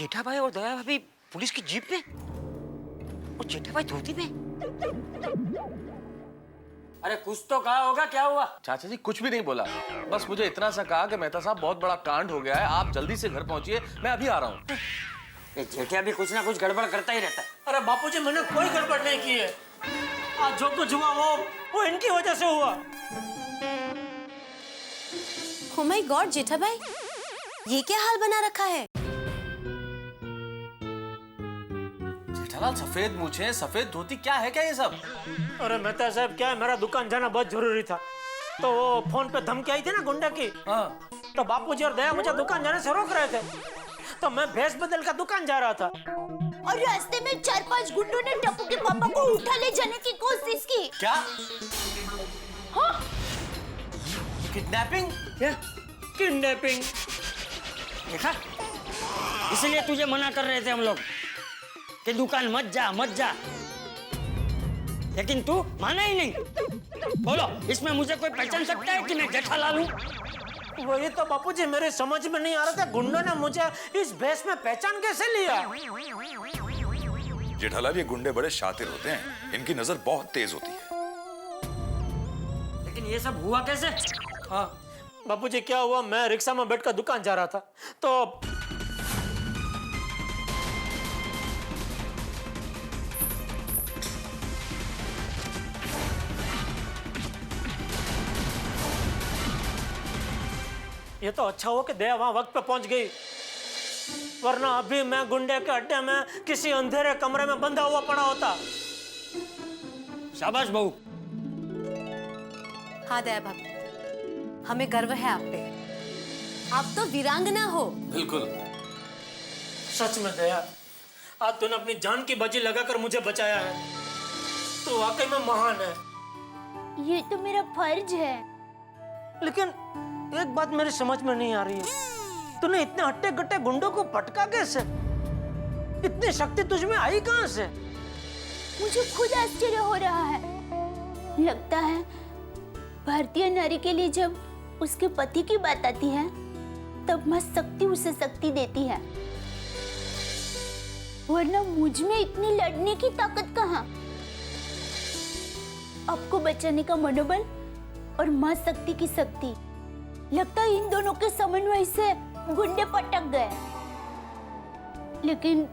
जेठा भाई और दया भाभी पुलिस की जीप में और जेठा भाई धोती में। अरे कुछ तो कहा होगा, क्या हुआ? चाचा जी कुछ भी नहीं बोला, बस मुझे इतना सा कहा कि मेहता साहब बहुत बड़ा कांड हो गया है, आप जल्दी से घर पहुंचिए, मैं अभी आ रहा हूँ। ये जेठिया भी कुछ ना कुछ गड़बड़ करता ही रहता है। अरे बापूजी मैंने कोई गड़बड़ नहीं की है। आज जो कुछ हुआ वो इनकी वजह से हुआ। Oh my God, जेठा भाई, ये क्या हाल बना रखा है? जेठालाल सफेद मूछें, सफेद धोती, क्या है क्या ये सब? अरे मेहता साहब, क्या है, मेरा दुकान जाना बहुत जरूरी था, तो वो फोन पे धमकी आई थी ना गुंडे की। हाँ। तो बापूजी और दया मुझे दुकान जाने से रोक रहे थे, तो मैं भेष बदल कर दुकान जा रहा था। और रास्ते में 4-5 गुंडों ने टप्पू के पापा को उठा ले जाने की कोशिश की। क्या? हाँ? किडनैपिंग? क्या? किडनैपिंग? देखा, इसलिए तुझे मना कर रहे थे हम लोग कि दुकान मत जा मत जा, लेकिन तू माना ही नहीं। बोलो, इसमें मुझे कोई पहचान सकता है कि मैं जेठालाल हूँ? वही तो बापूजी मेरे समझ में नहीं आ रहा था, गुंडों ने मुझे इस भेष में पहचान कैसे लिया। जेठालाल, ये गुंडे बड़े शातिर होते हैं, इनकी नजर बहुत तेज होती है। लेकिन ये सब हुआ कैसे? हाँ बापूजी, क्या हुआ, मैं रिक्शा में बैठकर दुकान जा रहा था, तो ये तो अच्छा हुआ कि दया वहां वक्त पे पहुंच गई, वरना अभी मैं गुंडे के अड्डे में किसी अंधेरे कमरे में बंधा हुआ पड़ा होता। शाबाश बहू। हाँ दया भाभी, हमें गर्व है आप पे। आप तो वीरांगना हो। बिल्कुल। सच में दया, आज तूने अपनी जान की बाजी लगाकर मुझे बचाया है, तो वाकई में महान है। ये तो मेरा फर्ज है। लेकिन एक बात मेरी समझ में नहीं आ रही है, तूने इतने हट्टे गट्टे गुंडों को पटका कैसे? इतनी शक्ति तुझ में आई कहां से? मुझे खुद आश्चर्य हो रहा है। लगता है भारतीय नारी के लिए जब उसके पति की बात आती है, तब मां शक्ति उसे शक्ति देती है, वरना मुझ में इतनी लड़ने की ताकत कहां? आपको बचाने का मनोबल और मां शक्ति की शक्ति, लगता है इन दोनों के समन्वय से गुंडे पटक गए। लेकिन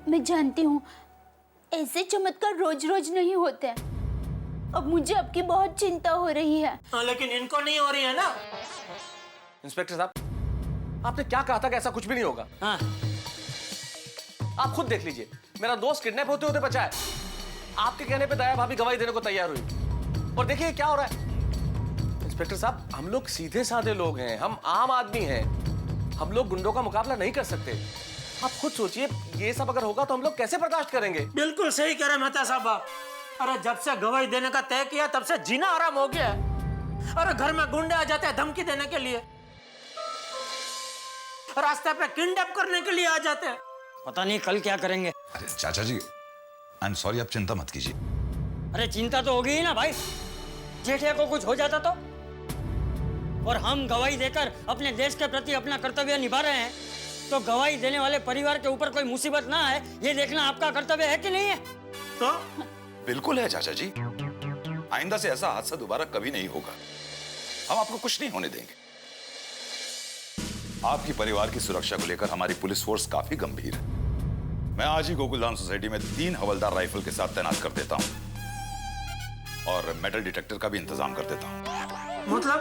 मैं जानती हूँ ऐसे चमत्कार रोज रोज नहीं होते। अब मुझे आपकी बहुत चिंता हो रही है। हाँ, लेकिन इनको नहीं हो रही है ना। इंस्पेक्टर साहब, आपने क्या कहा था कि ऐसा कुछ भी नहीं होगा? हाँ, आप खुद देख लीजिए, मेरा दोस्त किडनैप होते होते बचा है। आपके कहने पे दया भाभी गवाही देने को तैयार हुई, और देखिए क्या हो रहा है। इंस्पेक्टर साहब, हम लोग सीधे साधे लोग हैं, हम आम आदमी हैं, हम लोग गुंडों का मुकाबला नहीं कर सकते। आप खुद सोचिए, ये सब अगर होगा तो हम लोग कैसे बर्दाश्त करेंगे? बिल्कुल सही कह रहे मेहता साहब। अरे जब से गवाही देने का तय किया, तब से जीना आराम हो गया। अरे घर में गुंडे आ जाते हैं धमकी देने के लिए, रास्ते पे किडनैप करने के लिए आ जाते हैं। पता नहीं कल क्या करेंगे। अरे चाचा जी, आई एम सॉरी, आप चिंता मत कीजिए। अरे चिंता तो होगी ही ना भाई, जेठिया को कुछ हो जाता तो? और हम गवाही देकर अपने देश के प्रति अपना कर्तव्य निभा रहे हैं, तो गवाही देने वाले परिवार के ऊपर कोई मुसीबत ना आए, ये देखना आपका कर्तव्य है कि नहीं है? तो बिल्कुल है चाचा जी, आइंदा से ऐसा हादसा दोबारा कभी नहीं होगा। हम आपको कुछ नहीं होने देंगे। आपकी परिवार की सुरक्षा को लेकर हमारी पुलिस फोर्स काफी गंभीर है। मैं आज ही गोकुलधाम सोसाइटी में 3 हवलदार राइफल के साथ तैनात कर देता हूं, और मेटल डिटेक्टर का भी इंतजाम कर देता हूं। मतलब?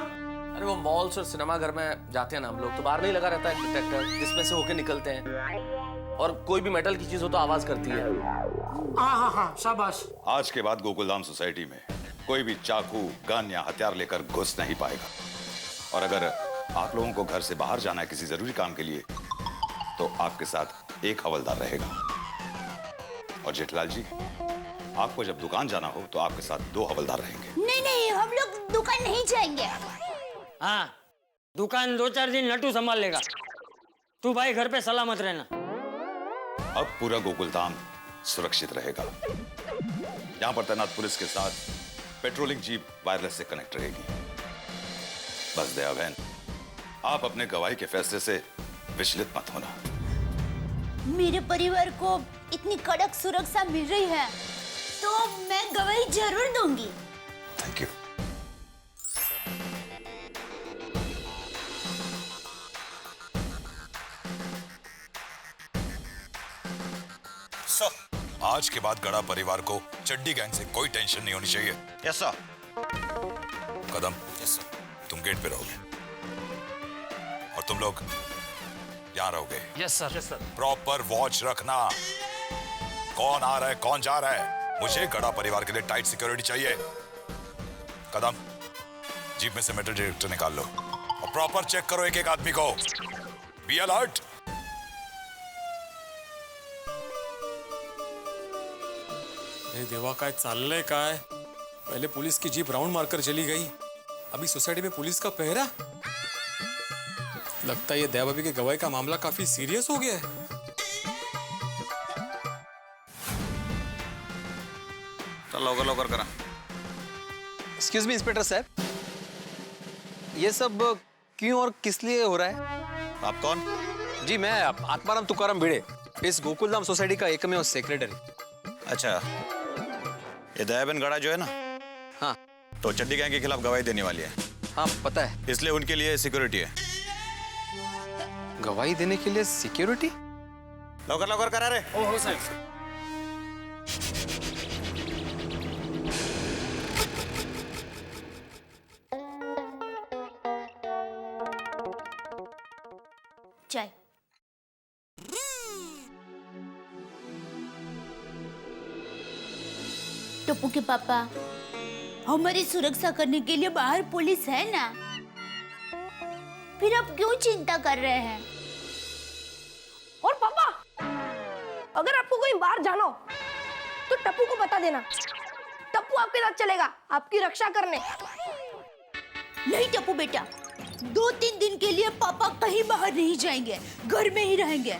अरे वो मॉल्स और सिनेमा घर में जाते हैं ना हम लोग, तो बाहर नहीं लगा रहता है डिटेक्टर, जिसमें से होके निकलते हैं, और कोई भी मेटल की चीज हो तो आवाज करती है। हाँ हाँ हाँ, शाबाश। आज के बाद गोकुलधाम सोसाइटी में कोई भी चाकू, गन या हथियार लेकर घुस नहीं पाएगा। और अगर आप लोगों को घर से बाहर जाना है किसी जरूरी काम के लिए, तो आपके साथ 1 हवलदार रहेगा। और जेठलाल जी, आपको जब दुकान जाना हो तो आपके साथ 2 हवलदार रहेंगे। नहीं नहीं, हम लोग दुकान नहीं जाएंगे। हाँ, दुकान 2-4 दिन नटू संभाल लेगा, तू भाई घर पे सलामत रहना। अब पूरा गोकुलधाम सुरक्षित रहेगा। यहां पर तैनात पुलिस के साथ पेट्रोलिंग जीप वायरलेस से कनेक्ट रहेगी। बस दया बहन, आप अपने गवाही के फैसले से विचलित मत होना। मेरे परिवार को इतनी कड़क सुरक्षा मिल रही है तो मैं गवाही जरूर दूंगी। Thank you. आज के बाद गड़ा परिवार को चड्डी गैंग से कोई टेंशन नहीं होनी चाहिए। Yes sir. Kadam, yes sir, तुम गेट पे रहोगे और तुम लोग यहाँ रहोगे। Yes sir. Yes sir. Proper watch रखना, कौन आ रहा है कौन जा रहा है। मुझे गड़ा परिवार के लिए टाइट सिक्योरिटी चाहिए। कदम, जीप में से मेटल डिटेक्टर निकाल लो और प्रॉपर चेक करो एक एक आदमी को। Be alert. हे देवा, काय चाललंय काय? पहले पुलिस की जीप राउंड मारकर चली गई, अभी सोसाइटी में पुलिस का पहरा। लगता है ये दया भाभी के गवाही का मामला काफी सीरियस हो गया है। चल लवकर लवकर करा। एक्सक्यूज मी इंस्पेक्टर साहब, ये सब क्यों और किस लिए हो रहा है? आप कौन? जी मैं आत्माराम तुकाराम भिड़े, इस गोकुलधाम सोसाइटी का एकमेव सेक्रेटरी। अच्छा, ये दयाबेन गड़ा जो है ना, हाँ तो चड्डी गैंग के खिलाफ गवाही देने वाली है। हाँ पता है। इसलिए उनके लिए सिक्योरिटी है। गवाही देने के लिए सिक्योरिटी? लवकर लवकर करा रे। ओहो साहब। चाय। टप्पू के पापा, हमारी सुरक्षा करने के लिए बाहर पुलिस है ना, फिर आप क्यों चिंता कर रहे हैं? और पापा, अगर आपको कोई बाहर जाना हो तो टप्पू को बता देना। टप्पू आपके साथ चलेगा आपकी रक्षा करने। नहीं टप्पू बेटा, 2-3 दिन के लिए पापा कहीं बाहर नहीं जाएंगे, घर में ही रहेंगे।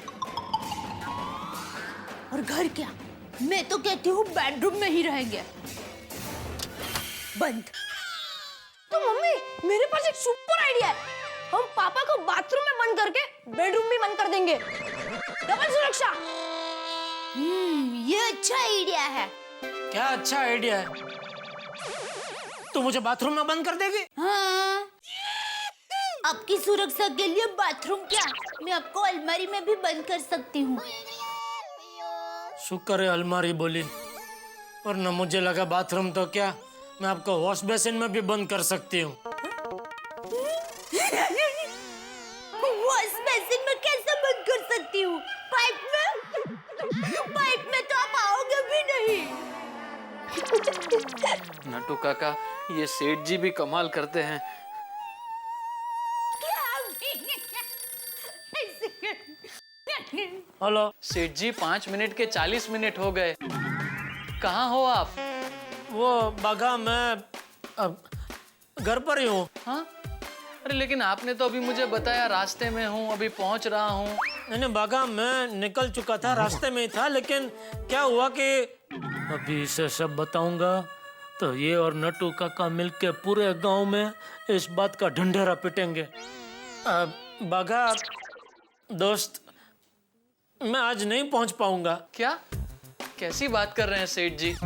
और घर क्या, मैं तो कहती हूँ बेडरूम में ही रहेंगे, बंद। तो मम्मी, मेरे पास एक सुपर आइडिया है। हम पापा को बाथरूम में बंद करके बेडरूम में बंद कर देंगे। डबल सुरक्षा। ये अच्छा आइडिया है। क्या अच्छा आइडिया है? तू मुझे बाथरूम में बंद कर देगी? हाँ, आपकी सुरक्षा के लिए बाथरूम क्या, मैं आपको अलमारी में भी बंद कर सकती हूँ। शुक्र है अलमारी बोली, और न मुझे लगा बाथरूम तो क्या, मैं आपको वॉश बेसिन में भी बंद कर सकती हूँ। वॉश बेसिन में कैसे बंद कर सकती हूँ? पाइप में? पाइप में तो आप आओगे भी नहीं। नटू काका, ये सेठ जी भी कमाल करते हैं। हेलो सेठ जी, 5 मिनट के 40 मिनट हो गए, कहाँ हो आप? वो बगा, मैं अब घर पर ही हूँ। हाँ, अरे लेकिन आपने तो अभी मुझे बताया रास्ते में हूँ, अभी पहुँच रहा हूँ। नहीं बगा, मैं निकल चुका था, रास्ते में ही था, लेकिन क्या हुआ कि अभी इसे सब बताऊंगा तो ये और नटू काका मिलके पूरे गांव में इस बात का ढंढेरा पिटेंगे। बगा दोस्त, मैं आज नहीं पहुंच पाऊंगा। क्या, कैसी बात कर रहे हैं सेठ जी?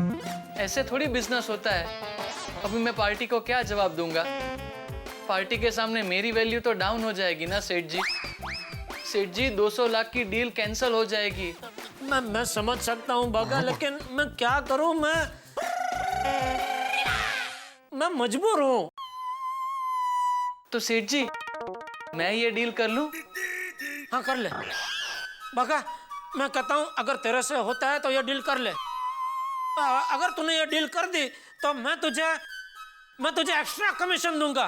ऐसे थोड़ी बिजनेस होता है। अभी मैं पार्टी को क्या जवाब दूंगा? पार्टी के सामने मेरी वैल्यू तो डाउन हो जाएगी ना सेठ जी। सेठ जी, 200 लाख की डील कैंसिल हो जाएगी। मैं समझ सकता हूँ बगा, लेकिन मैं क्या करूँ, मैं मजबूर हूँ। तो सेठ जी, मैं ये डील कर लूं? हाँ कर ले बगा, मैं कहता हूँ अगर तेरे से होता है तो ये डील कर ले। अगर तूने ये डील कर दी तो मैं तुझे एक्स्ट्रा कमीशन दूंगा,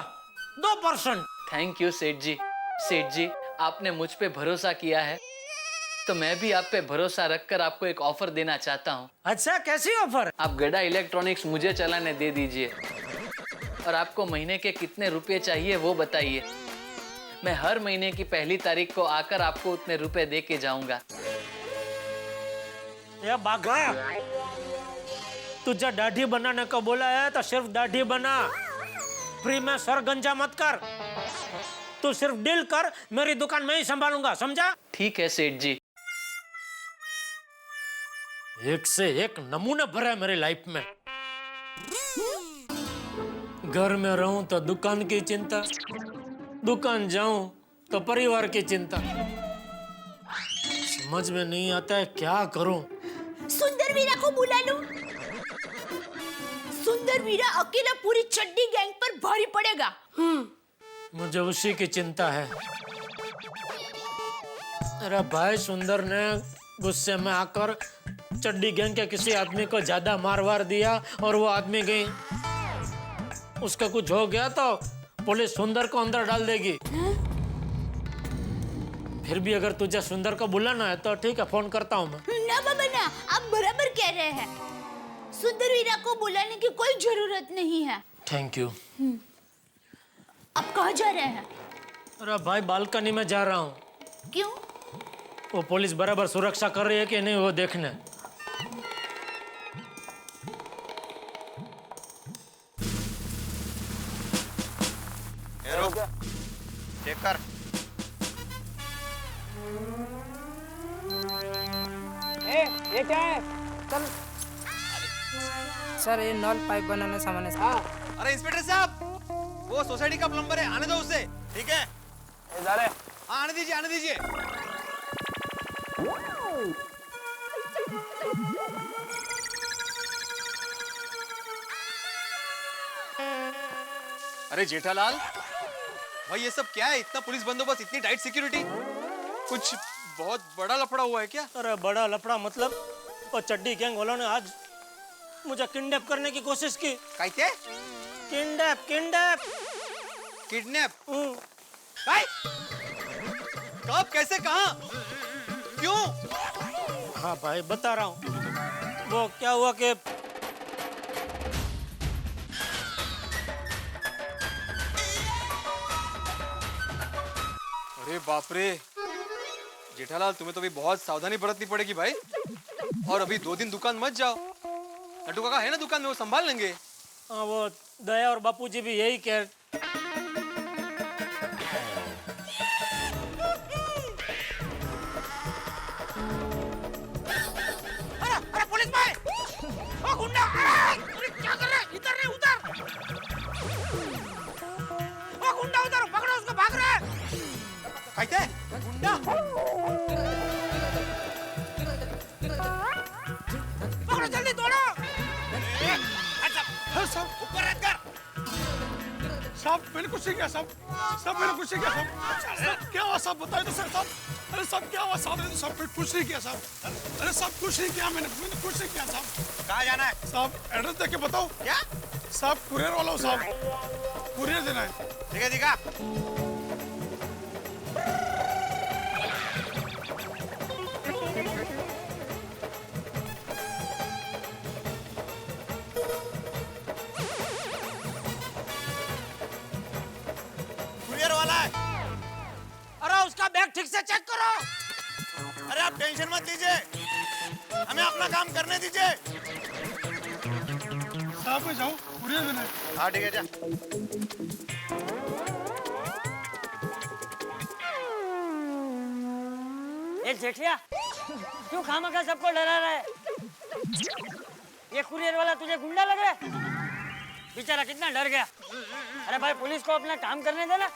2%। थैंक यू सेठ जी। सेठ जी, आपने मुझ पे भरोसा किया है तो मैं भी आप पे भरोसा रखकर आपको एक ऑफर देना चाहता हूँ। अच्छा, कैसी ऑफर? आप गड़ा इलेक्ट्रॉनिक्स मुझे चलाने दे दीजिए और आपको महीने के कितने रुपए चाहिए वो बताइए। मैं हर महीने की पहली तारीख को आकर आपको उतने रुपए दे के जाऊंगा। ये बागा, तुझे दाढ़ी बनाने को बोला है तो सिर्फ दाढ़ी बना, फ्री में सर गंजा मत कर। तू सिर्फ डील कर, मेरी दुकान मैं ही संभालूंगा, समझा? ठीक है सेठ जी। एक से एक नमूने भरा है मेरी लाइफ में। घर में रहूं तो दुकान की चिंता, दुकान जाऊं तो परिवार की चिंता। समझ में नहीं आता है क्या करूं। सुंदर वीरा को बुला लूं। सुंदर वीरा अकेला पूरी चड्डी गैंग पर भारी पड़ेगा। मुझे उसी की चिंता है। मेरा भाई सुंदर ने गुस्से में आकर चड्डी गैंग के किसी आदमी को ज्यादा मार वार दिया और वो आदमी गई, उसका कुछ हो गया तो पुलिस सुंदर को अंदर डाल देगी। फिर भी अगर तुझे सुंदर को बुलाना है तो ठीक है, फोन करता हूँ मैं। ना बाबा ना, आप बराबर कह रहे हैं। सुंदर वीरा को बुलाने की कोई जरूरत नहीं है। Thank you. आप कहाँ जा रहे हैं? अरे भाई बालकनी में जा रहा हूँ। क्यों? वो पुलिस बराबर सुरक्षा कर रही है कि नहीं वो देखने। चेक कर। ये क्या है? चल सर, ये नल पाइप बनाने सामान है। हाँ। अरे इंस्पेक्टर साहब, वो सोसाइटी का प्लम्बर है, आने दो उसे। ठीक है? हाँ, आने दीजिए, आने दीजिए। अरे जेठालाल, भाई ये सब क्या है? इतना पुलिस बंदोबस्त, इतनी टाइट सिक्योरिटी, कुछ बहुत बड़ा लफड़ा हुआ है क्या? अरे बड़ा लफड़ा मतलब वो चड्डी गैंग वालों ने आज मुझे किडनैप करने की कोशिश की। कहते? Kidnap kidnap kidnap? भाई कब, कैसे, कहाँ, क्यों? हाँ भाई बता रहा हूँ। वो क्या हुआ कि अरे बाप रे जेठालाल, तुम्हें तो भी बहुत सावधानी बरतनी पड़ेगी भाई। और अभी 2 दिन दुकान मत जाओ। नट्टू काका है ना दुकान में, वो संभाल लेंगे। हाँ, वो दया और बापूजी भी यही कह। अरे पुलिस भाई! ओ गुंडा! अरे क्या कर रहा है? इधर नहीं, उधर! ओ गुंडा उधर, पकड़ो उसको, भाग रहा है! कहते? गुंडा? पकड़ो जल्दी, दौड़ो! सब ऊपर रख कर! साहब मैंने कुछ नहीं किया साहब, साहब मैंने कुछ नहीं किया साहब। क्या हुआ साहब, बताइए तो सर साहब। अरे सब क्या हुआ साहब? मैंने सब कुछ नहीं किया साहब। अरे सब कुछ नहीं किया, मैंने कुछ नहीं किया साहब। कहाँ जाना है? साहब एड्रेस देख के बताओ। क्या? साहब कुरियर वाला हूँ साहब, कुरियर देना है। ठीक है, दिखा। कुरियर वाला है। अरे उसका बैग ठीक से चेक करो! अरे आप टेंशन मत लीजिए, हमें अपना काम करने दीजिए। साहब मैं जाऊँ, कुरियर देना है। हाँ ठीक है, जा। ये जेठिया क्यों खामखा सबको डरा रहा है? ये कुरियर वाला तुझे गुंडा लग रहा है? बेचारा कितना डर गया। अरे भाई पुलिस को अपना काम करने देना।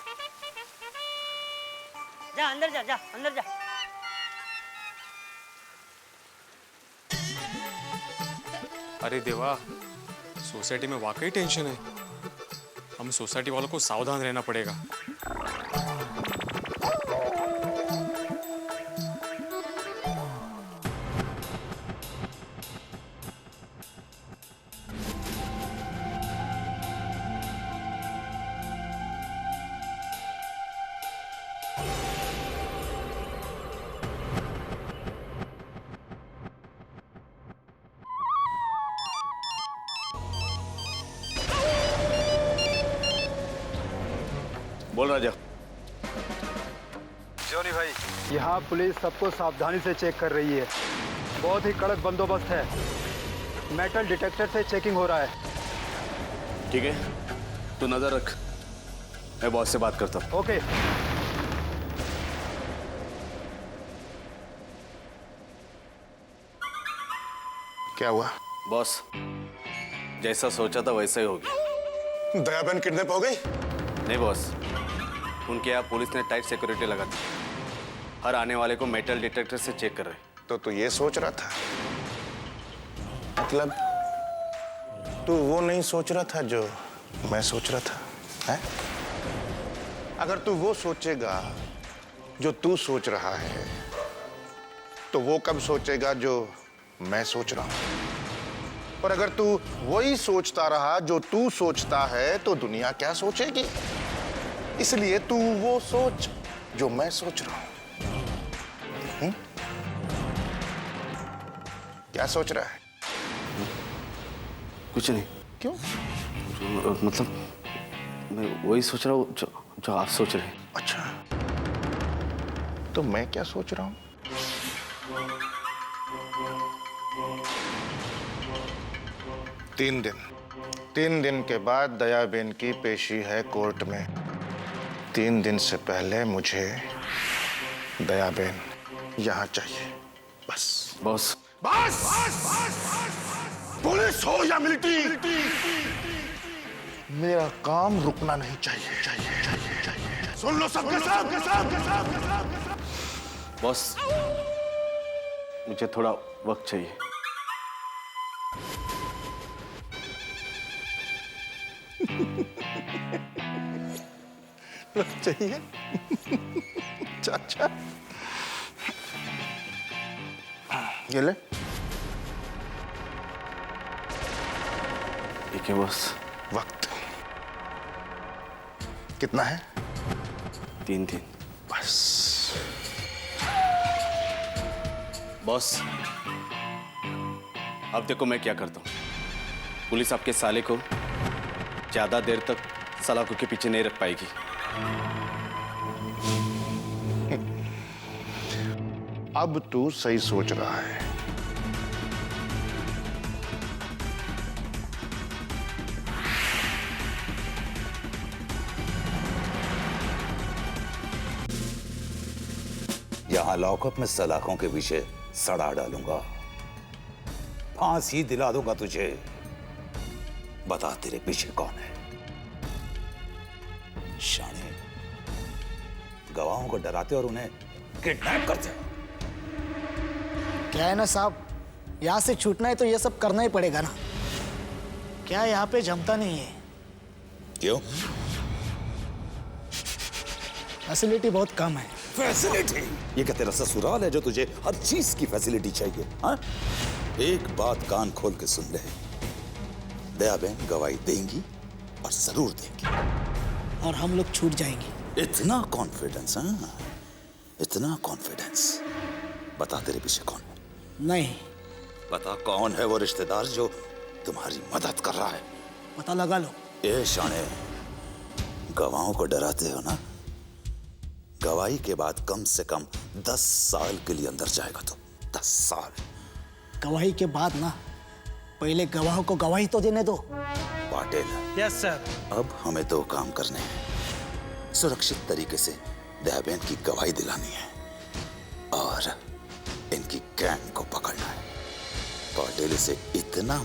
जा अंदर जा, जा अंदर जा। अरे देवा, सोसाइटी में वाकई टेंशन है। हम सोसाइटी वालों को सावधान रहना पड़ेगा। बोल राजा। जोनी भाई, यहाँ पुलिस सबको सावधानी से चेक कर रही है। बहुत ही कड़क बंदोबस्त है। मेटल डिटेक्टर से चेकिंग हो रहा है। ठीक है, तू नजर रख, मैं बॉस से बात करता हूँ। ओके। क्या हुआ? बॉस, जैसा सोचा था वैसा ही हो गया। दया बहन किडनैप हो गई? नहीं बॉस, उनके यहाँ पुलिस ने टाइट सिक्योरिटी लगा दी। हर आने वाले को मेटल डिटेक्टर से चेक कर रहे। तो तू ये सोच रहा था, मतलब तू वो नहीं सोच रहा था जो मैं सोच रहा था, है? अगर तू वो सोचेगा जो तू सोच रहा है, तो वो कब सोचेगा जो मैं सोच रहा हूं? और अगर तू वही सोचता रहा जो तू सोचता है, तो दुनिया क्या सोचेगी? इसलिए तू वो सोच जो मैं सोच रहा हूं। क्या सोच रहा है? कुछ नहीं। क्यों? मतलब मैं वही सोच रहा हूँ जो आप सोच रहे हैं। अच्छा, तो मैं क्या सोच रहा हूं? तीन दिन के बाद दयाबेन की पेशी है कोर्ट में। 3 दिन से पहले मुझे दयाबेन यहां चाहिए, बस। बॉस, बस! पुलिस हो या मिलिट्री, मेरा काम रुकना नहीं चाहिए। सुन लो सबके सब। बॉस, मुझे थोड़ा वक्त चाहिए। चाहिए? अच्छा, ये ले। ठीक है बॉस। वक्त कितना है? 3 दिन। बस। बॉस, अब देखो मैं क्या करता हूँ। पुलिस आपके साले को ज्यादा देर तक सलाखों के पीछे नहीं रख पाएगी। अब तू सही सोच रहा है। यहां लॉकअप में सलाखों के पीछे सड़ा डालूंगा, फांसी दिला दूंगा तुझे। बता तेरे पीछे कौन है? शाणे, गवाहों को डराते और उन्हें किडनैप करते हो। क्या है ना साहब, यहाँ से छूटना है तो ये सब करना ही पड़ेगा ना। क्या यहाँ पे जमता नहीं है? क्यों? फैसिलिटी बहुत कम है। फैसिलिटी? ये क्या तेरा ससुराल है जो तुझे हर चीज की फैसिलिटी चाहिए? हाँ? एक बात कान खोल के सुन ले, दयाबेन गवाही देंगी और जरूर देंगी। और हम लोग छूट जाएंगे। इतना कॉन्फिडेंस? हाँ, इतना कॉन्फिडेंस। बता तेरे पीछे कौन है? नहीं। बता कौन है वो रिश्तेदार जो तुम्हारी मदद कर रहा है? पता लगा लो। ए शाणे, गवाहों को डराते हो ना? गवाही के बाद कम से कम 10 साल के लिए अंदर जाएगा तो 10 साल। गवाही के बाद ना, पहले गवाहों को गवाही तो देने दो। पाटिल। Yes sir. अब हमें 2 काम करने हैं। सुरक्षित तरीके से दयाबेन की गवाही दिलानी है और इनकी गैंग को पकड़ना है। पाटिल, इसे इतना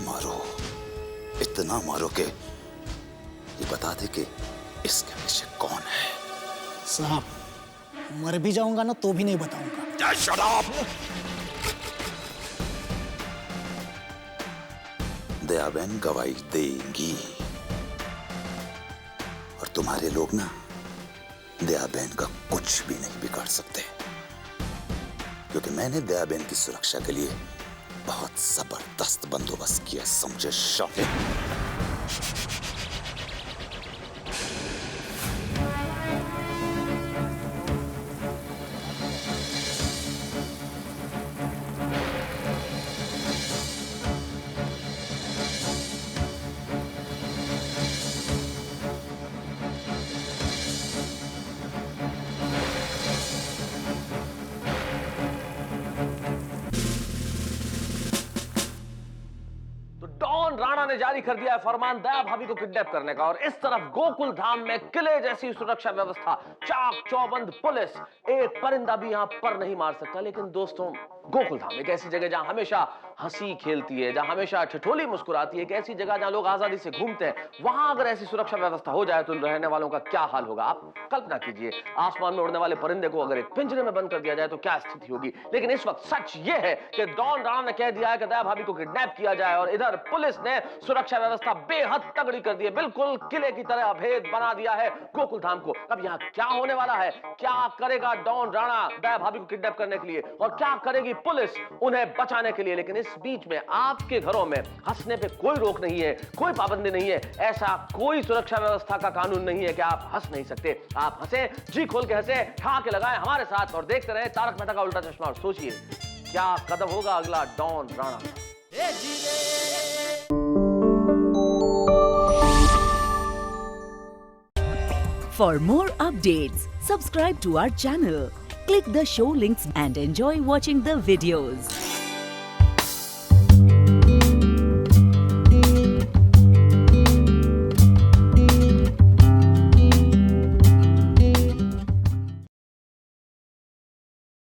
मारो कि ये बता दे कि इसके पीछे कौन है। साहब, मर भी जाऊंगा ना तो भी नहीं बताऊंगा। Shut up! दयाबेन गवाही देंगी और तुम्हारे लोग ना दयाबेन का कुछ भी नहीं बिगाड़ सकते, क्योंकि मैंने दयाबेन की सुरक्षा के लिए बहुत जबरदस्त बंदोबस्त किया, समझे शामिल? राणा ने जारी कर दिया है फरमान दया भाभी को किडनैप करने का, और इस तरफ गोकुल धाम में किले जैसी सुरक्षा व्यवस्था, चाक चौबंद पुलिस, एक परिंदा भी यहां पर नहीं मार सकता। लेकिन दोस्तों, गोकुल धाम एक ऐसी जगह जहां हमेशा हंसी खेलती है, जहां हमेशा ठिठोली मुस्कुराती है, एक ऐसी जगह जहां लोग आजादी से घूमते हैं, वहां अगर ऐसी सुरक्षा व्यवस्था हो जाए तो रहने वालों का क्या हाल होगा। आप कल्पना कीजिए, आसमान में उड़ने वाले परिंदे को अगर एक पिंजरे में बंद कर दिया जाए तो क्या स्थिति होगी। लेकिन इस वक्त सच ये है कि डॉन राणा ने कह दिया है कि दया भाभी को किडनैप किया जाए, और इधर पुलिस ने सुरक्षा व्यवस्था बेहद तगड़ी कर दी है, बिल्कुल किले की तरह अभेद बना दिया है गोकुल धाम को। अब यहाँ क्या होने वाला है, क्या करेगा डॉन राणा दया भाभी को किडनैप करने के लिए, और क्या करेगी पुलिस उन्हें बचाने के लिए। लेकिन इस बीच में आपके घरों में हंसने पे कोई रोक नहीं है, कोई पाबंदी नहीं है, ऐसा कोई सुरक्षा व्यवस्था का कानून नहीं है कि आप हंस नहीं सकते। आप हंसे, जी खोल के हंसे, ठहाके लगाएं हमारे साथ और देखते रहे तारक मेहता का उल्टा चश्मा, और सोचिए क्या कदम होगा अगला डॉन राणा का। For more updates, subscribe to our channel, click the show links and enjoy watching the videos.